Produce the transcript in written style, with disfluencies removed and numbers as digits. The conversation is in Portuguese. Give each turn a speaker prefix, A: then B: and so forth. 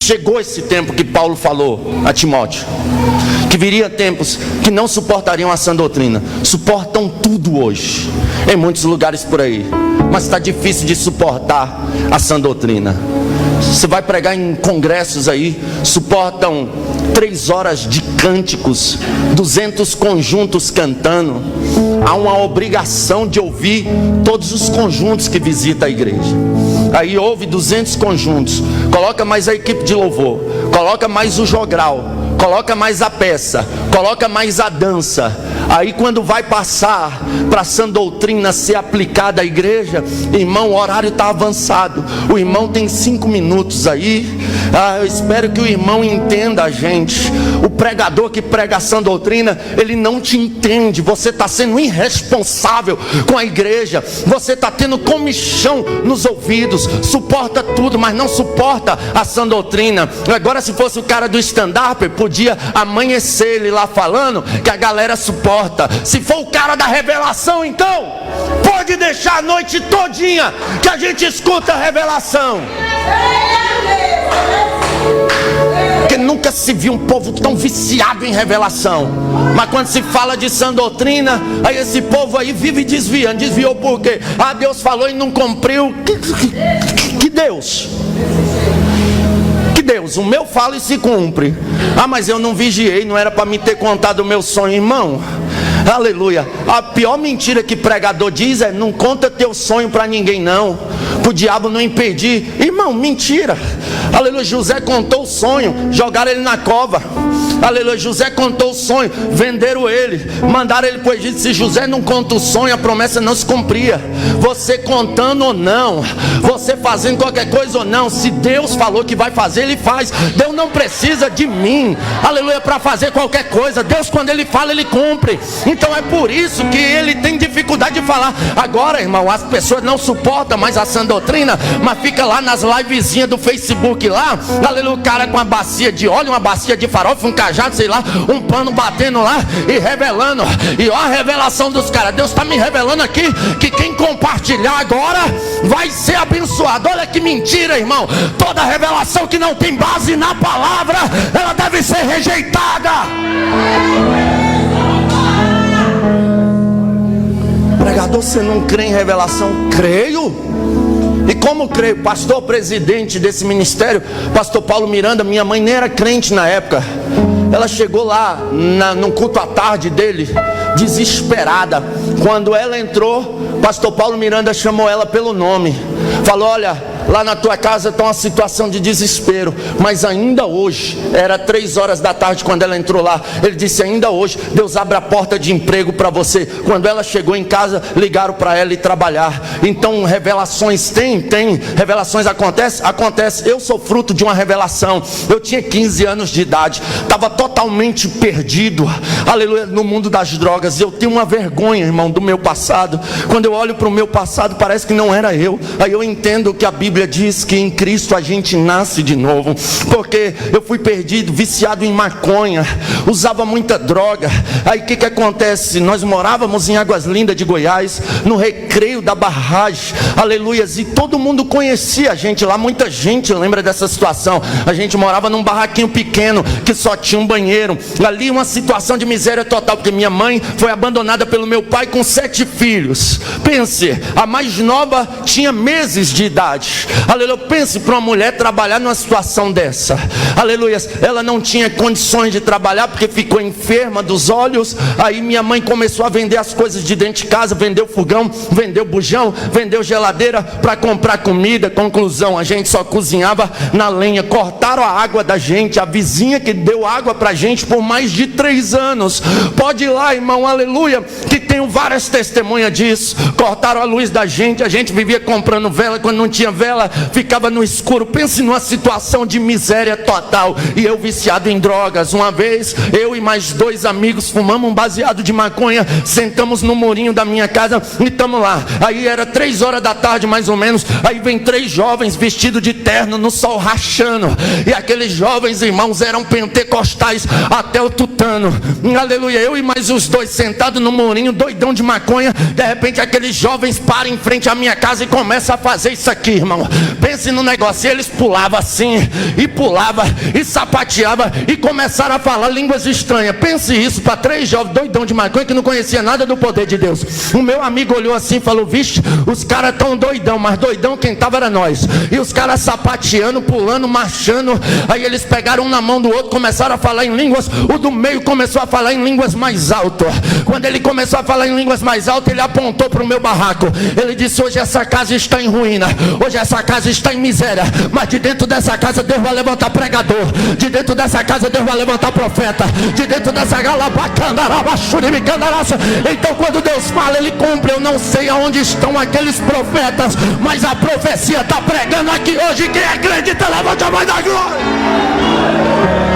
A: Chegou esse tempo que Paulo falou a Timóteo, que viria tempos que não suportariam a sã doutrina. Suportam tudo hoje, em muitos lugares por aí, mas está difícil de suportar a sã doutrina. Você vai pregar em congressos aí, suportam 3 horas de cânticos, 200 conjuntos cantando. Há uma obrigação de ouvir todos os conjuntos que visitam a igreja. Aí ouve 200 conjuntos, coloca mais a equipe de louvor, coloca mais o jogral, coloca mais a peça, coloca mais a dança. Aí quando vai passar para a sã doutrina ser aplicada à igreja, irmão, o horário está avançado, o irmão tem 5 minutos aí. Eu espero que o irmão entenda a gente. O pregador que prega a sã doutrina, ele não te entende. Você está sendo irresponsável com a igreja, você está tendo comichão nos ouvidos, suporta tudo, mas não suporta a sã doutrina. Agora, se fosse o cara do stand-up, podia amanhecer ele lá falando que a galera suporta. Se for o cara da revelação, então pode deixar a noite todinha que a gente escuta a revelação. Porque nunca se viu um povo tão viciado em revelação. Mas quando se fala de sã doutrina, aí esse povo aí vive desviando. Desviou por quê? Deus falou e não cumpriu. Que Deus? Que Deus? O meu fala e se cumpre. Mas eu não vigiei, não era para me ter contado o meu sonho, irmão. Aleluia. A pior mentira que pregador diz é: não conta teu sonho para ninguém não, para o diabo não impedir. Irmão, mentira. Aleluia. José contou o sonho, jogaram ele na cova. Aleluia. José contou o sonho, venderam ele, mandaram ele para o Egito. Se José não conta o sonho, a promessa não se cumpria. Você contando ou não, você fazendo qualquer coisa ou não, se Deus falou que vai fazer, Ele faz. Deus não precisa de mim, aleluia, para fazer qualquer coisa. Deus, quando Ele fala, Ele cumpre. Então é por isso que ele tem dificuldade de falar. Agora, irmão, as pessoas não suportam mais a sã doutrina, mas fica lá nas livezinhas do Facebook lá, aleluia, o cara com uma bacia de óleo, uma bacia de farofa, um cajado, sei lá, um pano batendo lá e revelando. E ó a revelação dos caras. Deus está me revelando aqui que quem compartilhar agora vai ser abençoado. Olha que mentira, irmão. Toda revelação que não tem base na palavra, ela deve ser rejeitada. Pregador, você não crê em revelação? Creio. E como creio? Pastor presidente desse ministério, pastor Paulo Miranda, minha mãe nem era crente na época. Ela chegou lá no culto à tarde dele, desesperada. Quando ela entrou, pastor Paulo Miranda chamou ela pelo nome. Falou: olha, lá na tua casa está uma situação de desespero, mas ainda hoje, era 3 horas da tarde quando ela entrou lá, ele disse: ainda hoje Deus abre a porta de emprego para você. Quando ela chegou em casa, ligaram para ela ir trabalhar. Então revelações tem, revelações acontece. Eu sou fruto de uma revelação. Eu tinha 15 anos de idade, estava totalmente perdido, aleluia, no mundo das drogas. Eu tenho uma vergonha, irmão, do meu passado. Quando eu olho para o meu passado, parece que não era eu. Aí eu entendo que a Bíblia diz que em Cristo a gente nasce de novo. Porque eu fui perdido, viciado em maconha, usava muita droga. Aí o que acontece? Nós morávamos em Águas Lindas de Goiás, no recreio da barragem, aleluia, e todo mundo conhecia a gente lá. Muita gente lembra dessa situação. A gente morava num barraquinho pequeno que só tinha um banheiro. Ali uma situação de miséria total, porque minha mãe foi abandonada pelo meu pai com 7 filhos. Pense, a mais nova tinha meses de idade. Aleluia, pense para uma mulher trabalhar numa situação dessa. Aleluia, ela não tinha condições de trabalhar porque ficou enferma dos olhos. Aí minha mãe começou a vender as coisas de dentro de casa, vendeu fogão, vendeu bujão, vendeu geladeira para comprar comida. Conclusão, a gente só cozinhava na lenha. Cortaram a água da gente, a vizinha que deu água para a gente por mais de 3 anos. Pode ir lá, irmão, aleluia, que tenho várias testemunhas disso. Cortaram a luz da gente, a gente vivia comprando vela, quando não tinha vela, ficava no escuro. Pense numa situação de miséria total. E eu viciado em drogas. Uma vez, eu e mais 2 amigos fumamos um baseado de maconha, sentamos no murinho da minha casa e estamos lá. Aí era 3 horas da tarde mais ou menos. Aí vem 3 jovens vestidos de terno no sol rachando. E aqueles jovens, irmãos, eram pentecostais até o tutano. Aleluia. Eu e mais os 2 sentados no murinho, doidão de maconha. De repente aqueles jovens param em frente à minha casa e começam a fazer isso aqui, irmão. Pense no negócio. E eles pulavam assim, e pulavam, e sapateavam, e começaram a falar línguas estranhas. Pense isso para 3 jovens doidão de maconha que não conhecia nada do poder de Deus. O meu amigo olhou assim e falou: vixe, os caras tão doidão, mas doidão quem tava era nós. E os caras sapateando, pulando, marchando. Aí eles pegaram um na mão do outro, começaram a falar em línguas. O do meio começou a falar em línguas mais alto. Quando ele começou a falar em línguas mais alto, ele apontou para o meu barraco. Ele disse: hoje essa casa está em ruína, hoje essa casa está em miséria, mas de dentro dessa casa Deus vai levantar pregador, de dentro dessa casa Deus vai levantar profeta, de dentro dessa então quando Deus fala, Ele cumpre. Eu não sei aonde estão aqueles profetas, mas a profecia está pregando aqui hoje. Quem acredita, levanta a mão da glória.